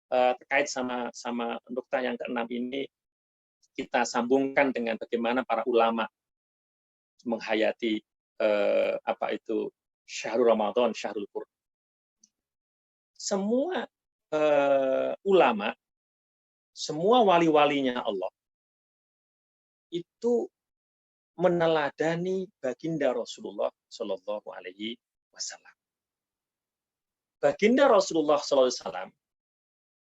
terkait sama nukta yang keenam ini kita sambungkan dengan bagaimana para ulama menghayati syahrul Ramadan, syahrul Quran. Semua ulama, semua wali-walinya Allah itu meneladani baginda Rasulullah Shallallahu Alaihi Wasallam. Baginda Rasulullah Shallallahu Alaihi Wasallam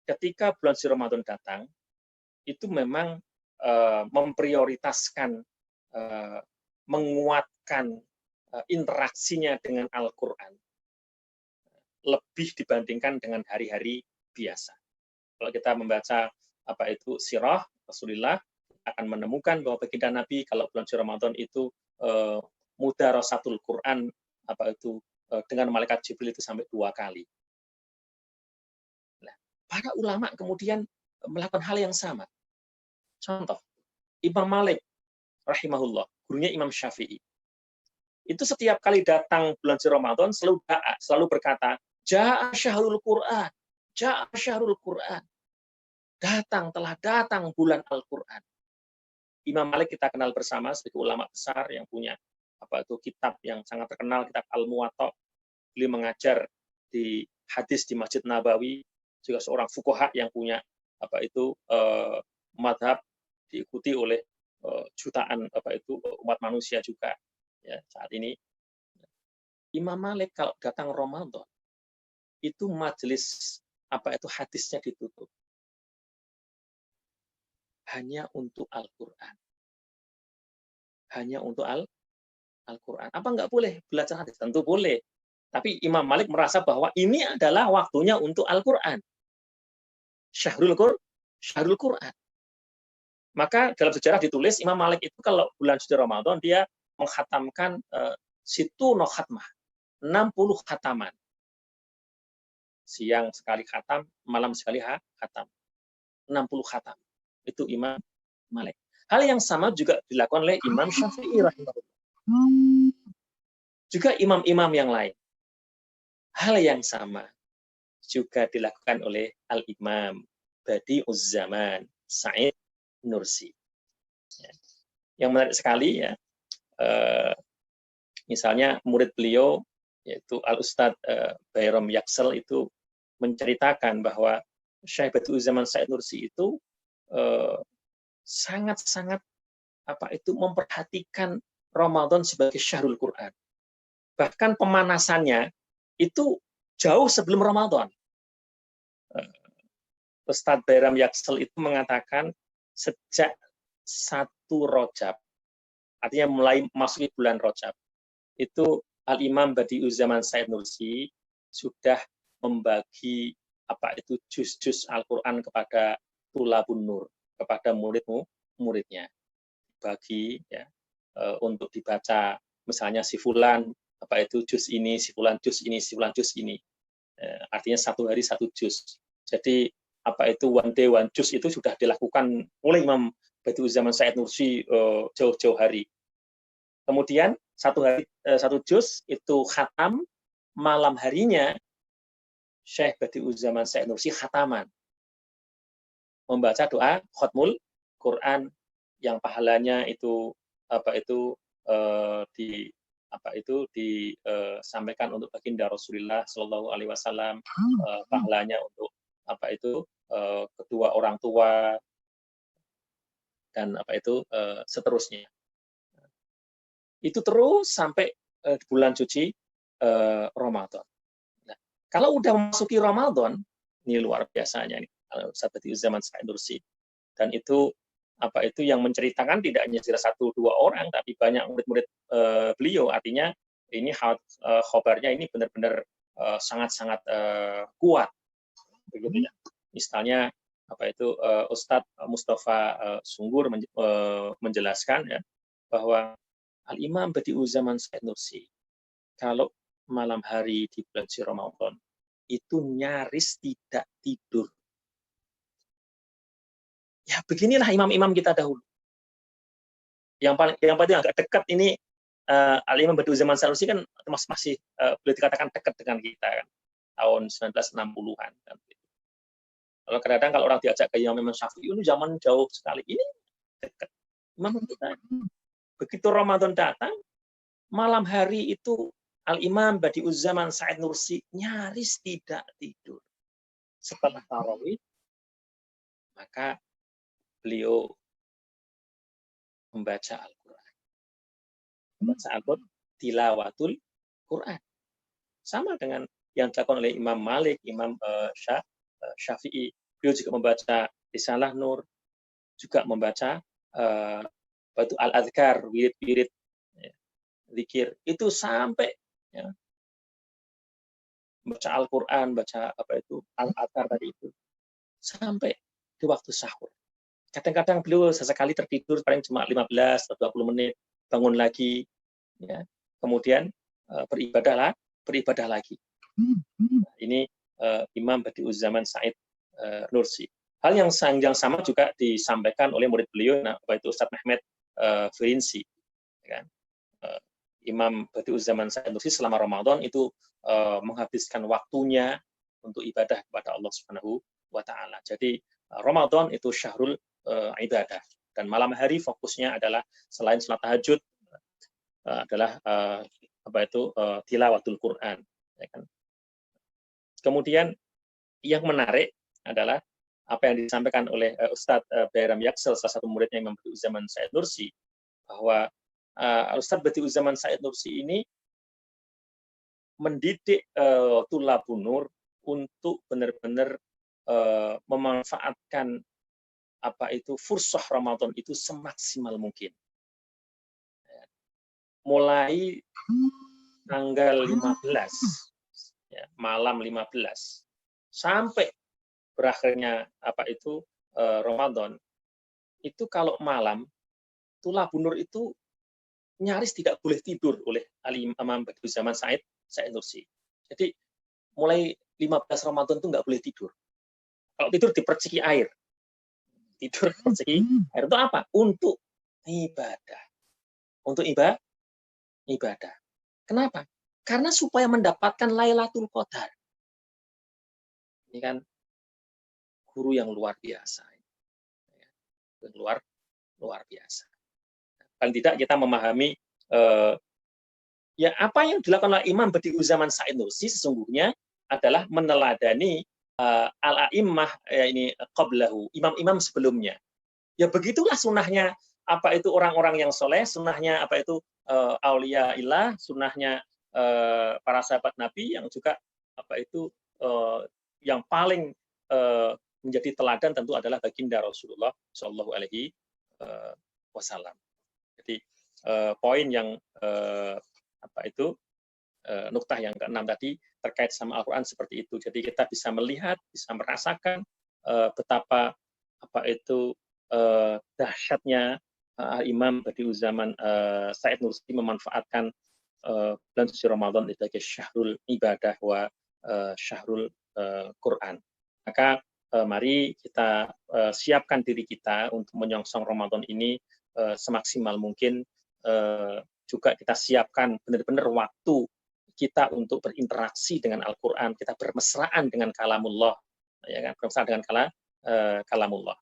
ketika bulan suci Ramadan datang itu memang memprioritaskan menguatkan interaksinya dengan Al-Quran lebih dibandingkan dengan hari-hari biasa. Kalau kita membaca sirah Rasulullah akan menemukan bahwa baginda Nabi kalau bulan suci Ramadan itu mudarasatul Quran dengan malaikat Jibril itu sampai 2 kali. Nah, para ulama kemudian melakukan hal yang sama. Contoh, Imam Malik rahimahullah, gurunya Imam Syafi'i. Itu setiap kali datang bulan suci Ramadan selalu berkata, Ja'a syahrul Quran, Ja'a syahrul Quran. Telah datang bulan Al-Quran. Imam Malik kita kenal bersama sebagai ulama besar yang punya kitab yang sangat terkenal, kitab Al-Muwatta. Beliau mengajar di hadis di Masjid Nabawi, juga seorang fuqaha yang punya madhab diikuti oleh jutaan umat manusia juga ya saat ini. Imam Malik kalau datang Ramadan itu majelis hadisnya ditutup hanya untuk Al-Quran. Hanya untuk Al-Quran. Apa nggak boleh belajar hadis? Tentu boleh. Tapi Imam Malik merasa bahwa ini adalah waktunya untuk Al-Quran. Syahrul Quran. Maka dalam sejarah ditulis Imam Malik itu kalau bulan suci Ramadan dia menghatamkan situno khatmah, 60 khataman. Siang sekali khatam, malam sekali khatam. 60 khatam. Itu Imam Malik. Hal yang sama juga dilakukan oleh Imam Syafi'i rahimahullah. Juga imam-imam yang lain. Hal yang sama juga dilakukan oleh Al-Imam Badi'uz Zaman Sa'id Nursi. Yang menarik sekali ya, misalnya murid beliau yaitu Al-Ustadz Bayram Yaksel itu menceritakan bahwa Syekh Badi'uz Zaman Sa'id Nursi itu sangat-sangat memperhatikan Ramadan sebagai syahrul Quran. Bahkan pemanasannya itu jauh sebelum Ramadan. Ustadz Bayram Yaksel itu mengatakan sejak 1 Rajab, artinya mulai masuki bulan Rajab, itu Al-Imam Badi'uz Zaman Sa'id Nursi sudah membagi juz-juz Al-Quran kepada Tulabun Nur, kepada muridnya. Bagi ya, untuk dibaca misalnya si fulan juz ini, si fulan juz ini, si fulan juz ini. Artinya 1 hari 1 juz. Jadi one day one juz itu sudah dilakukan oleh Imam Badi'uz Zaman Sa'id Nursi jauh-jauh hari. Kemudian 1 hari 1 juz itu khatam, malam harinya Syekh Badi'uz Zaman Sa'id Nursi khataman. Membaca doa khatmul Quran yang pahalanya itu disampaikan untuk baginda Rasulullah Shallallahu Alaihi Wasallam, pahalanya untuk kedua orang tua dan seterusnya. Itu terus sampai bulan suci Ramadan. Nah, kalau udah memasuki Ramadan, ini luar biasanya nih Ustadz Badi'uz Zaman Sa'id Nursi. Dan itu yang menceritakan tidak hanya 1-2 orang, tapi banyak murid-murid beliau. Artinya ini khobarnya ini benar-benar sangat-sangat kuat, begitu ya. Misalnya Ustadz Mustafa Sunggur menjelaskan ya bahwa Al-Imam Badi'uz Zaman Sa'id Nursi kalau malam hari di bulan suci Ramadan itu nyaris tidak tidur. Ya beginilah imam-imam kita dahulu. Yang paling agak dekat ini Al-Imam Badi'uz Zaman Sa'id Nursi kan masih boleh dikatakan dekat dengan kita kan, tahun 1960-an kan. Kalau kadang-kadang kalau orang diajak ke Imam Syafi'i ini zaman jauh sekali, ini dekat. Imam kita begitu Ramadan datang, malam hari itu Al-Imam Badi'uzzaman Sa'id Nursi nyaris tidak tidur. Setelah tarawih, maka beliau membaca Al-Quran. Membaca Al-Quran, tilawatul Quran. Sama dengan yang dilakukan oleh Imam Malik, Imam Syafi'i. Beliau juga membaca Risalah Nur, juga membaca batu Al-Adhkar, wirid-wirid, ya, zikir. Itu sampai ya, baca Al-Quran, baca apa itu Al-Adhkar tadi itu, sampai di waktu sahur. Kadang-kadang beliau sesekali tertidur paling cuma 15 atau 20 menit, bangun lagi, ya. Kemudian beribadah lagi. Ini Imam Badi'uzzaman Sa'id Nursi. Hal yang sama juga disampaikan oleh murid beliau, yaitu Ustadz Mehmet Firinsi. Kan? Imam Badi'uzzaman Sa'id Nursi selama Ramadan itu menghabiskan waktunya untuk ibadah kepada Allah Subhanahu wa Ta'ala. Jadi Ramadan itu syahrul ibadah, dan malam hari fokusnya adalah selain salat tahajud adalah tilawatul Quran, ya kan? Kemudian yang menarik adalah apa yang disampaikan oleh Ustadz Bayram Yaksel, salah satu muridnya Imam Badi'uzzaman Sa'id Nursi, bahwa Ustadz Badi'uzzaman Sa'id Nursi ini mendidik Thulabun Nur untuk benar-benar memanfaatkan fursah Ramadan itu semaksimal mungkin. Mulai tanggal 15, ya, malam 15 sampai berakhirnya Ramadan, itu kalau malam Thulabun Nur itu nyaris tidak boleh tidur oleh Imam Badi'uzzaman Sa'id Nursi. Jadi mulai 15 Ramadan itu nggak boleh tidur. Kalau tidur diperciki air. Tidur diperciki air itu apa? Untuk ibadah. Untuk ibadah. Kenapa? Karena supaya mendapatkan Lailatul Qadar. Ini kan guru yang luar biasa. Luar biasa. Paling tidak kita memahami ya apa yang dilakukan oleh Imam Badi'uzzaman Sa'id Nursi sesungguhnya adalah meneladani al-a'immah ini qablahu, imam-imam sebelumnya. Ya begitulah sunnahnya orang-orang yang soleh, sunnahnya aulia illah, sunnahnya para sahabat Nabi yang juga yang paling menjadi teladan tentu adalah baginda Rasulullah Shallallahu Alaihi Wasallam. Jadi poin yang nuktah yang ke-6 tadi terkait sama Al-Quran seperti itu. Jadi kita bisa melihat, bisa merasakan betapa dahsyatnya Imam Badi'uzzaman Sa'id Nursi memanfaatkan bulan suci Ramadan sebagai syahrul ibadah wa syahrul Quran. Maka mari kita siapkan diri kita untuk menyongsong Ramadan ini semaksimal mungkin. Juga kita siapkan benar-benar waktu kita untuk berinteraksi dengan Al-Quran, kita bermesraan dengan kalamullah, ya kan? Bermesraan dengan kalamullah.